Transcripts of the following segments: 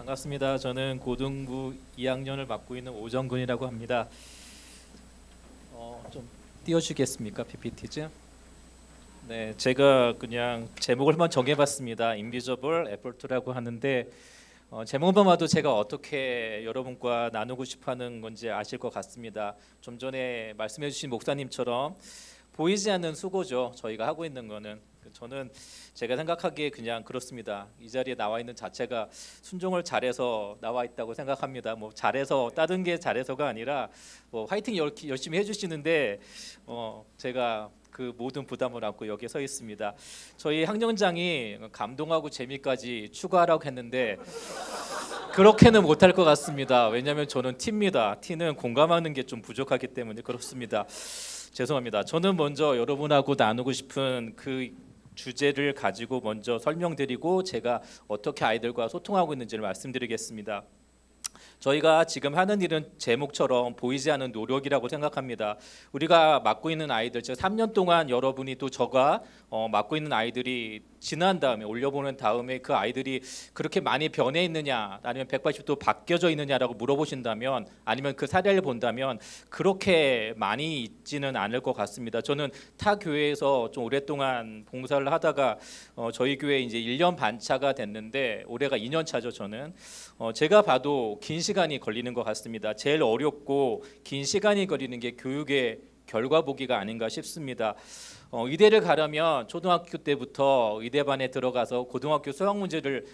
반갑습니다. 저는 고등부 2학년을 맡고 있는 오정근이라고 합니다. 좀 띄워주겠습니까, PPT즈? 네, 제가 그냥 제목을 한번 정해봤습니다. Invisible Effort라고 하는데 제목만 봐도 제가 어떻게 여러분과 나누고 싶어하는 건지 아실 것 같습니다. 좀 전에 말씀해주신 목사님처럼 보이지 않는 수고죠. 저희가 하고 있는 거는. 저는 제가 생각하기에 그냥 그렇습니다. 이 자리에 나와 있는 자체가 순종을 잘해서 나와 있다고 생각합니다. 뭐 잘해서 다른 게 잘해서가 아니라 뭐 화이팅 열심히 해주시는데 제가 그 모든 부담을 안고 여기에 서 있습니다. 저희 학년장이 감동하고 재미까지 추가하라고 했는데 그렇게는 못할 것 같습니다. 왜냐하면 저는 T입니다. T는 공감하는 게 좀 부족하기 때문에 그렇습니다. 죄송합니다. 저는 먼저 여러분하고 나누고 싶은 그 주제를 가지고 먼저 설명드리고 제가 어떻게 아이들과 소통하고 있는지를 말씀드리겠습니다. 저희가 지금 하는 일은 제목처럼 보이지 않는 노력이라고 생각합니다. 우리가 맡고 있는 아이들, 즉 3년 동안 여러분이 또 저가 맡고 있는 아이들이 지난 다음에 올려보는 다음에 그 아이들이 그렇게 많이 변해 있느냐 아니면 180도 바뀌어져 있느냐라고 물어보신다면 아니면 그 사례를 본다면 그렇게 많이 있지는 않을 것 같습니다. 저는 타 교회에서 좀 오랫동안 봉사를 하다가 저희 교회 이제 1년 반 차가 됐는데 올해가 2년 차죠. 저는 제가 봐도 긴 시간이 걸리는 것 같습니다. 제일 어렵고 긴 시간이 걸리는 게 교육의 결과 보기가 아닌가 싶습니다. 의대를 가려면 초등학교 때부터 의대반에 들어가서 고등학교 수학 문제를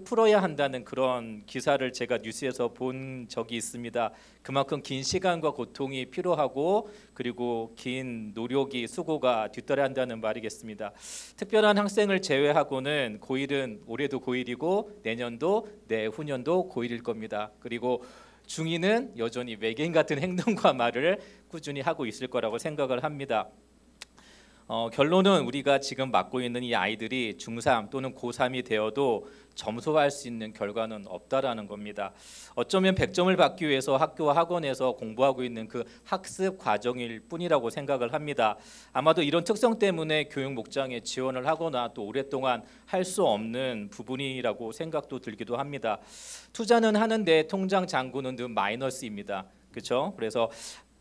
풀어야 한다는 그런 기사를 제가 뉴스에서 본 적이 있습니다. 그만큼 긴 시간과 고통이 필요하고 그리고 긴 노력이 수고가 뒤따라 한다는 말이겠습니다. 특별한 학생을 제외하고는 고1은 올해도 고1이고 내년도 내후년도 고1일 겁니다. 그리고 중2는 여전히 외계인 같은 행동과 말을 꾸준히 하고 있을 거라고 생각을 합니다. 결론은 우리가 지금 맡고 있는 이 아이들이 중3 또는 고3이 되어도 점수화할 수 있는 결과는 없다라는 겁니다. 어쩌면 100점을 받기 위해서 학교와 학원에서 공부하고 있는 그 학습 과정일 뿐이라고 생각을 합니다. 아마도 이런 특성 때문에 교육 목장에 지원을 하거나 또 오랫동안 할 수 없는 부분이라고 생각도 들기도 합니다. 투자는 하는데 통장 잔고는 늘 마이너스입니다. 그렇죠? 그래서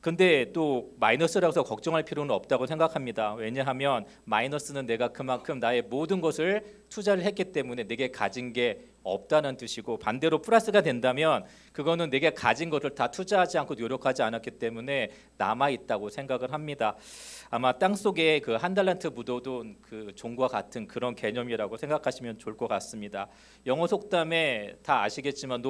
근데 또 마이너스라고 해서 걱정할 필요는 없다고 생각합니다. 왜냐하면 마이너스는 내가 그만큼 나의 모든 것을 투자를 했기 때문에 내게 가진 게 없다는 뜻이고 반대로 플러스가 된다면 그거는 내게 가진 것을 다 투자하지 않고 노력하지 않았기 때문에 남아있다고 생각을 합니다. 아마 땅속에 그 한 달란트 묻어둔 그 종과 같은 그런 개념이라고 생각하시면 좋을 것 같습니다. 영어 속담에 다 아시겠지만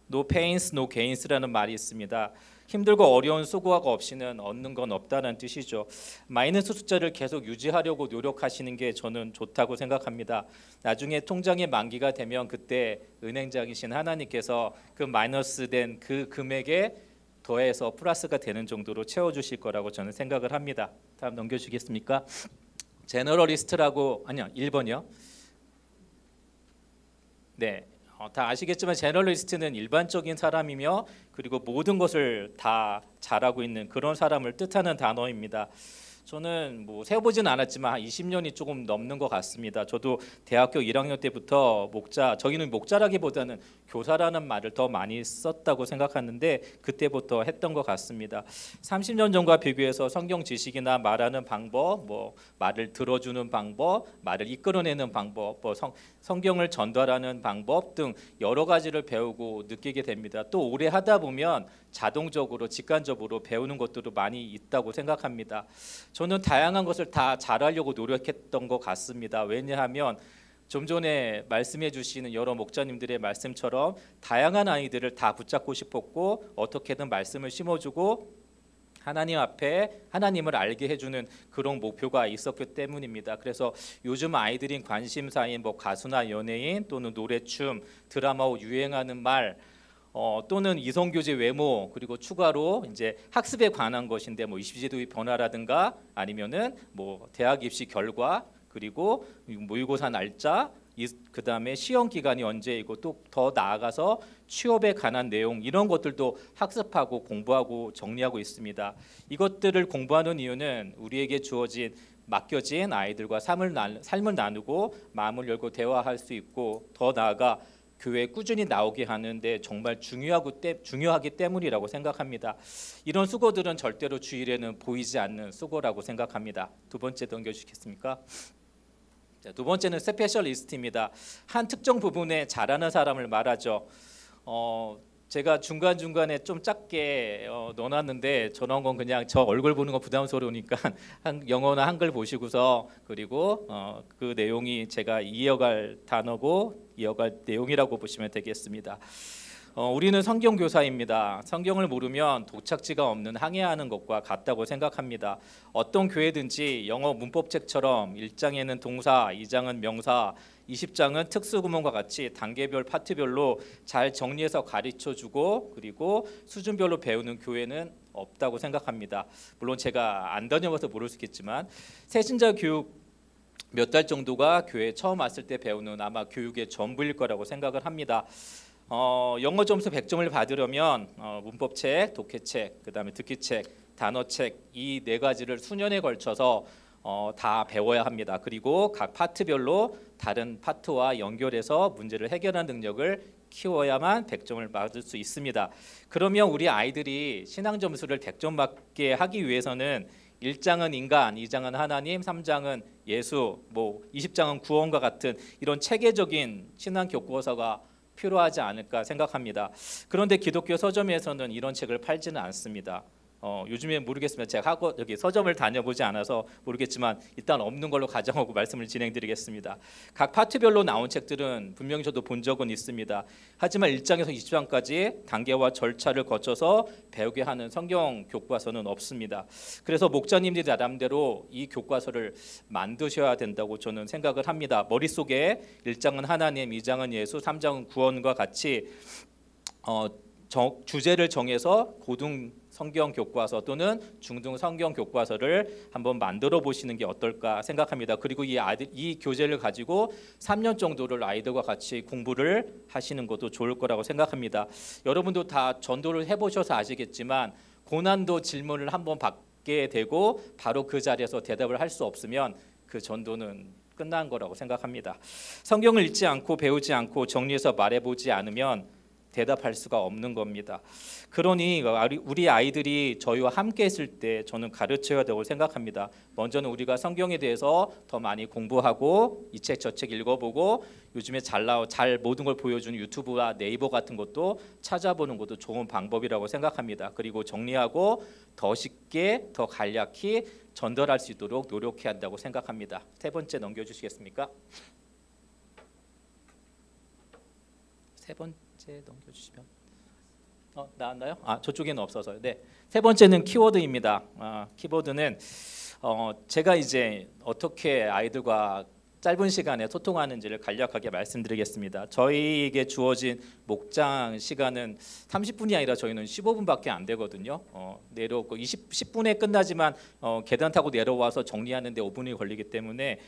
No pains, no gains라는 말이 있습니다. 힘들고 어려운 수고가 없이는 얻는 건 없다는 뜻이죠. 마이너스 숫자를 계속 유지하려고 노력하시는 게 저는 좋다고 생각합니다. 나중에 통장의 만기가 되면 그때 은행장이신 하나님께서 그 마이너스된 그 금액에 더해서 플러스가 되는 정도로 채워주실 거라고 저는 생각을 합니다. 다음 넘겨주겠습니까? 제너럴리스트라고 아니요 1번이요. 네. 다 아시겠지만 제너럴리스트는 일반적인 사람이며 그리고 모든 것을 다 잘하고 있는 그런 사람을 뜻하는 단어입니다. 저는 뭐 세어보진 않았지만 한 20년이 조금 넘는 것 같습니다. 저도 대학교 1학년 때부터 저희는 목자라기보다는 교사라는 말을 더 많이 썼다고 생각하는데 그때부터 했던 것 같습니다. 30년 전과 비교해서 성경 지식이나 말하는 방법, 뭐 말을 들어주는 방법, 말을 이끌어내는 방법, 성경을 전달하는 방법 등 여러 가지를 배우고 느끼게 됩니다. 또 오래 하다 보면 자동적으로 직관적으로 배우는 것들도 많이 있다고 생각합니다. 저는 다양한 것을 다 잘하려고 노력했던 것 같습니다. 왜냐하면 좀 전에 말씀해 주시는 여러 목자님들의 말씀처럼 다양한 아이들을 다 붙잡고 싶었고 어떻게든 말씀을 심어주고 하나님 앞에 하나님을 알게 해주는 그런 목표가 있었기 때문입니다. 그래서 요즘 아이들인 관심사인 뭐 가수나 연예인 또는 노래, 춤, 드라마로 유행하는 말 또는 이성교제 외모 그리고 추가로 이제 학습에 관한 것인데 뭐 입시제도의 변화라든가 아니면은 뭐 대학 입시 결과 그리고 모의고사 날짜 그 다음에 시험 기간이 언제이고 또 더 나아가서 취업에 관한 내용 이런 것들도 학습하고 공부하고 정리하고 있습니다. 이것들을 공부하는 이유는 우리에게 주어진 맡겨진 아이들과 삶을 나누고 마음을 열고 대화할 수 있고 더 나아가 교회에 꾸준히 나오게 하는데 정말 중요하기 때문이라고 생각합니다. 이런 수고들은 절대로 주일에는 보이지 않는 수고라고 생각합니다. 두 번째 넘겨주시겠습니까? 자, 두 번째는 스페셜리스트입니다. 한 특정 부분에 잘하는 사람을 말하죠. 제가 중간중간에 좀 작게 넣어놨는데 저런 건 그냥 저 얼굴 보는 거 부담스러우니까 영어나 한글 보시고서 그리고 그 내용이 제가 이어갈 단어고 이어갈 내용이라고 보시면 되겠습니다. 우리는 성경교사입니다. 성경을 모르면 도착지가 없는 항해하는 것과 같다고 생각합니다. 어떤 교회든지 영어 문법책처럼 1장에는 동사, 2장은 명사, 20장은 특수구문과 같이 단계별 파트별로 잘 정리해서 가르쳐주고 그리고 수준별로 배우는 교회는 없다고 생각합니다. 물론 제가 안 다녀봐서 모를 수 있겠지만 새신자 교육 몇 달 정도가 교회에 처음 왔을 때 배우는 아마 교육의 전부일 거라고 생각을 합니다. 영어 점수 100점을 받으려면 문법책, 독해책, 그다음에 듣기책, 단어책 이 네 가지를 수년에 걸쳐서 다 배워야 합니다. 그리고 각 파트별로 다른 파트와 연결해서 문제를 해결하는 능력을 키워야만 100점을 받을 수 있습니다. 그러면 우리 아이들이 신앙 점수를 100점 받게 하기 위해서는 1장은 인간, 2장은 하나님, 3장은 예수, 20장은 구원과 같은 이런 체계적인 신앙 교과서가 필요하지 않을까 생각합니다. 그런데 기독교 서점에서는 이런 책을 팔지는 않습니다. 요즘에 모르겠습니다. 제가 여기 서점을 다녀보지 않아서 모르겠지만 일단 없는 걸로 가정하고 말씀을 진행드리겠습니다. 각 파트별로 나온 책들은 분명히 저도 본 적은 있습니다. 하지만 1장에서 20장까지 단계와 절차를 거쳐서 배우게 하는 성경 교과서는 없습니다. 그래서 목자님들이 나름대로 이 교과서를 만드셔야 된다고 저는 생각을 합니다. 머릿속에 1장은 하나님, 2장은 예수, 3장은 구원과 같이 주제를 정해서 고등 성경 교과서 또는 중등 성경 교과서를 한번 만들어 보시는 게 어떨까 생각합니다. 그리고 이 교재를 가지고 3년 정도를 아이들과 같이 공부를 하시는 것도 좋을 거라고 생각합니다. 여러분도 다 전도를 해보셔서 아시겠지만 고난도 질문을 한번 받게 되고 바로 그 자리에서 대답을 할 수 없으면 그 전도는 끝난 거라고 생각합니다. 성경을 읽지 않고 배우지 않고 정리해서 말해보지 않으면 대답할 수가 없는 겁니다. 그러니 우리 아이들이 저희와 함께 했을 때 저는 가르쳐야 되고 생각합니다. 먼저는 우리가 성경에 대해서 더 많이 공부하고 이 책 저 책 읽어보고 요즘에 잘 모든 걸 보여주는 유튜브와 네이버 같은 것도 찾아보는 것도 좋은 방법이라고 생각합니다. 그리고 정리하고 더 쉽게 더 간략히 전달할 수 있도록 노력해야 한다고 생각합니다. 세 번째 넘겨주시겠습니까? 세 번째 넘겨주시면 나왔나요? 저쪽에는 없어서요. 네, 세 번째는 키워드입니다. 키워드는 제가 이제 어떻게 아이들과 짧은 시간에 소통하는지를 간략하게 말씀드리겠습니다. 저희에게 주어진 목장 시간은 30분이 아니라 저희는 15분밖에 안 되거든요. 내려오고 10분에 끝나지만 계단 타고 내려와서 정리하는데 5분이 걸리기 때문에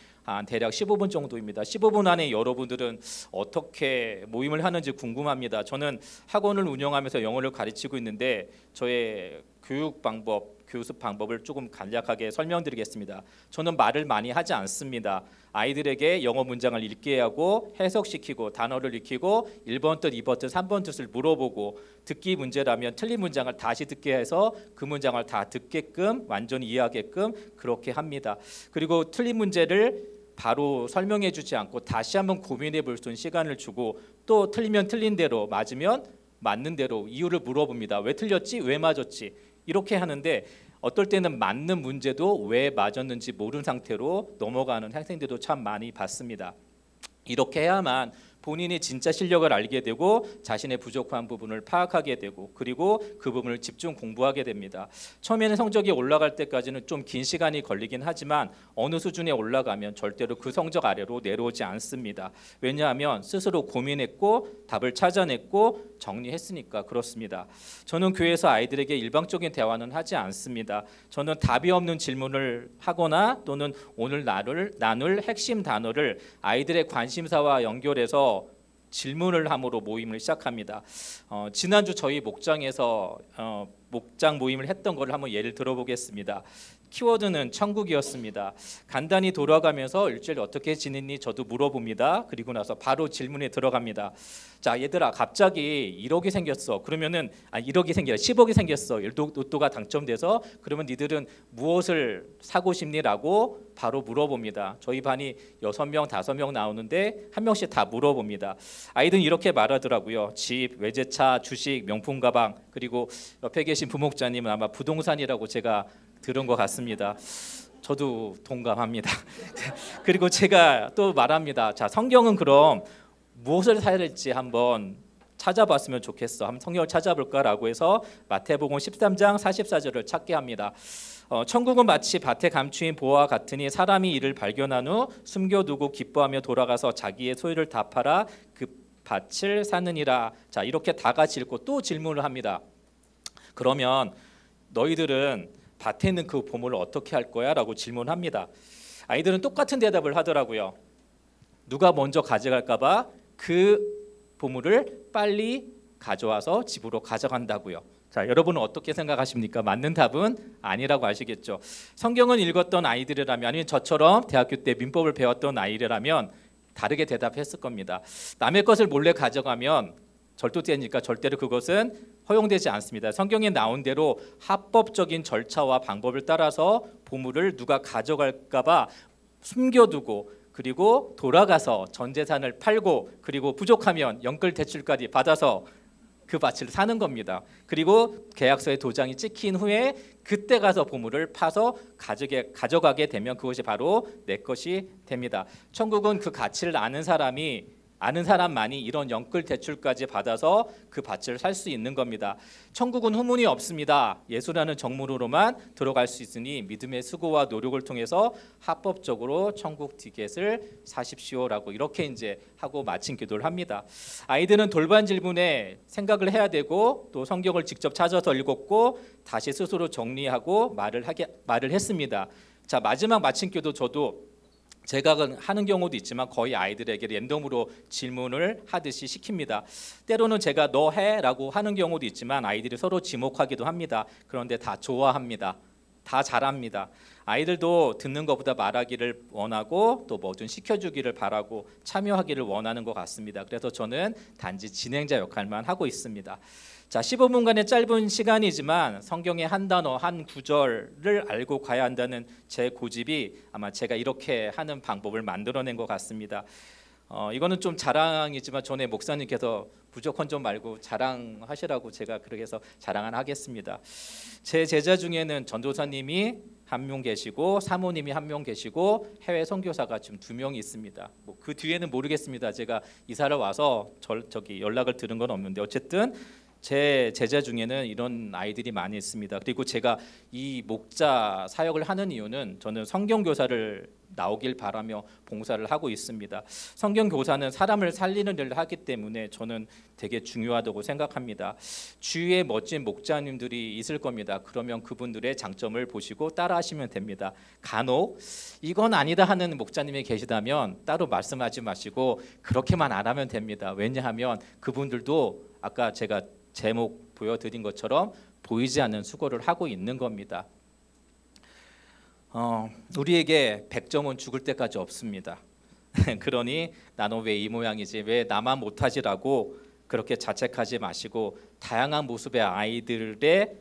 대략 15분 정도입니다. 15분 안에 여러분들은 어떻게 모임을 하는지 궁금합니다. 저는 학원을 운영하면서 영어를 가르치고 있는데 저의 교육 방법, 교습 방법을 조금 간략하게 설명드리겠습니다. 저는 말을 많이 하지 않습니다. 아이들에게 영어 문장을 읽게 하고 해석시키고 단어를 익히고 1번 뜻, 2번 뜻, 3번 뜻을 물어보고 듣기 문제라면 틀린 문장을 다시 듣게 해서 그 문장을 다 듣게끔 완전히 이해하게끔 그렇게 합니다. 그리고 틀린 문제를 바로 설명해 주지 않고 다시 한번 고민해 볼 수 있는 시간을 주고 또 틀리면 틀린 대로 맞으면 맞는 대로 이유를 물어봅니다. 왜 틀렸지? 왜 맞았지? 이렇게 하는데 어떨 때는 맞는 문제도 왜 맞았는지 모르는 상태로 넘어가는 학생들도 참 많이 봤습니다. 이렇게 해야만 본인이 진짜 실력을 알게 되고 자신의 부족한 부분을 파악하게 되고 그리고 그 부분을 집중 공부하게 됩니다. 처음에는 성적이 올라갈 때까지는 좀 긴 시간이 걸리긴 하지만 어느 수준에 올라가면 절대로 그 성적 아래로 내려오지 않습니다. 왜냐하면 스스로 고민했고 답을 찾아냈고 정리했으니까 그렇습니다. 저는 교회에서 아이들에게 일방적인 대화는 하지 않습니다. 저는 답이 없는 질문을 하거나 또는 오늘 나눌 핵심 단어를 아이들의 관심사와 연결해서 질문을 함으로 모임을 시작합니다. 지난주 저희 목장에서 목장 모임을 했던 것을 한번 예를 들어보겠습니다. 키워드는 천국이었습니다. 간단히 돌아가면서 일주일 어떻게 지냈니 저도 물어봅니다. 그리고 나서 바로 질문에 들어갑니다. 자, 얘들아, 갑자기 1억이 생겼어. 그러면은 1억이 생겨 10억이 생겼어. 로또가 당첨돼서 그러면 니들은 무엇을 사고 싶니라고 바로 물어봅니다. 저희 반이 6명, 5명 나오는데 한 명씩 다 물어봅니다. 아이들은 이렇게 말하더라고요. 집, 외제차, 주식, 명품 가방, 그리고 옆에 계신 부목자님은 아마 부동산이라고 제가 들은 것 같습니다. 저도 동감합니다. 그리고 제가 또 말합니다. 자, 성경은 그럼 무엇을 사야 될지 한번 찾아봤으면 좋겠어. 한번 성경을 찾아볼까라고 해서 마태복음 13장 44절을 찾게 합니다. 천국은 마치 밭에 감추인 보화와 같으니 사람이 이를 발견한 후 숨겨두고 기뻐하며 돌아가서 자기의 소유를 다 팔아 그 밭을 사느니라. 자, 이렇게 다 같이 읽고 또 질문을 합니다. 그러면 너희들은 밭에 있는 그 보물을 어떻게 할 거야? 라고 질문합니다. 아이들은 똑같은 대답을 하더라고요. 누가 먼저 가져갈까 봐 그 보물을 빨리 가져와서 집으로 가져간다고요. 자, 여러분은 어떻게 생각하십니까? 맞는 답은 아니라고 아시겠죠. 성경을 읽었던 아이들이라면, 아니면 저처럼 대학교 때 민법을 배웠던 아이들이라면 다르게 대답했을 겁니다. 남의 것을 몰래 가져가면 절도죄니까 절대로 그것은 허용되지 않습니다. 성경에 나온 대로 합법적인 절차와 방법을 따라서 보물을 누가 가져갈까 봐 숨겨두고, 그리고 돌아가서 전 재산을 팔고, 그리고 부족하면 연끌 대출까지 받아서 그 밭을 사는 겁니다. 그리고 계약서에 도장이 찍힌 후에 그때 가서 보물을 파서 가져가게 되면 그것이 바로 내 것이 됩니다. 천국은 그 가치를 아는 사람만이 이런 연끌 대출까지 받아서 그 밭을 살 수 있는 겁니다. 천국은 후문이 없습니다. 예수라는 정문으로만 들어갈 수 있으니 믿음의 수고와 노력을 통해서 합법적으로 천국 티켓을 사십시오라고 이렇게 이제 하고 마친 기도를 합니다. 아이들은 돌발 질문에 생각을 해야 되고 또 성경을 직접 찾아서 읽었고 다시 스스로 정리하고 말을 했습니다. 자, 마지막 마친 기도 저도 제가 하는 경우도 있지만 거의 아이들에게 랜덤으로 질문을 하듯이 시킵니다. 때로는 제가 너 해라고 하는 경우도 있지만 아이들이 서로 지목하기도 합니다. 그런데 다 좋아합니다. 다 잘합니다. 아이들도 듣는 것보다 말하기를 원하고 또 뭐든 시켜주기를 바라고 참여하기를 원하는 것 같습니다. 그래서 저는 단지 진행자 역할만 하고 있습니다. 자, 15분간의 짧은 시간이지만 성경의 한 단어, 한 구절을 알고 가야 한다는 제 고집이 아마 제가 이렇게 하는 방법을 만들어낸 것 같습니다. 이거는 좀 자랑이지만 전에 목사님께서 부족한 점 말고 자랑하시라고 제가 그렇게 해서 자랑을 하겠습니다. 제 제자 중에는 전도사님이 한 명 계시고 사모님이 한 명 계시고 해외 선교사가 지금 2명이 있습니다. 그 뒤에는 모르겠습니다. 제가 이사를 와서 연락을 들은 건 없는데 어쨌든 제 제자 중에는 이런 아이들이 많이 있습니다. 그리고 제가 이 목자 사역을 하는 이유는 저는 성경교사를 나오길 바라며 봉사를 하고 있습니다. 성경교사는 사람을 살리는 일을 하기 때문에 저는 되게 중요하다고 생각합니다. 주위에 멋진 목자님들이 있을 겁니다. 그러면 그분들의 장점을 보시고 따라하시면 됩니다. 간혹 이건 아니다 하는 목자님이 계시다면 따로 말씀하지 마시고 그렇게만 안 하면 됩니다. 왜냐하면 그분들도 아까 제가 제목 보여드린 것처럼 보이지 않는 수고를 하고 있는 겁니다. 우리에게 100점은 죽을 때까지 없습니다. 그러니 나는 왜 이 모양이지, 왜 나만 못하지라고 그렇게 자책하지 마시고 다양한 모습의 아이들의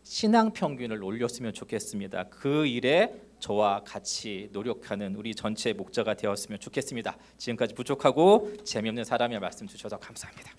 신앙 평균을 올렸으면 좋겠습니다. 그 일에 저와 같이 노력하는 우리 전체 목자가 되었으면 좋겠습니다. 지금까지 부족하고 재미없는 사람의 말씀 주셔서 감사합니다.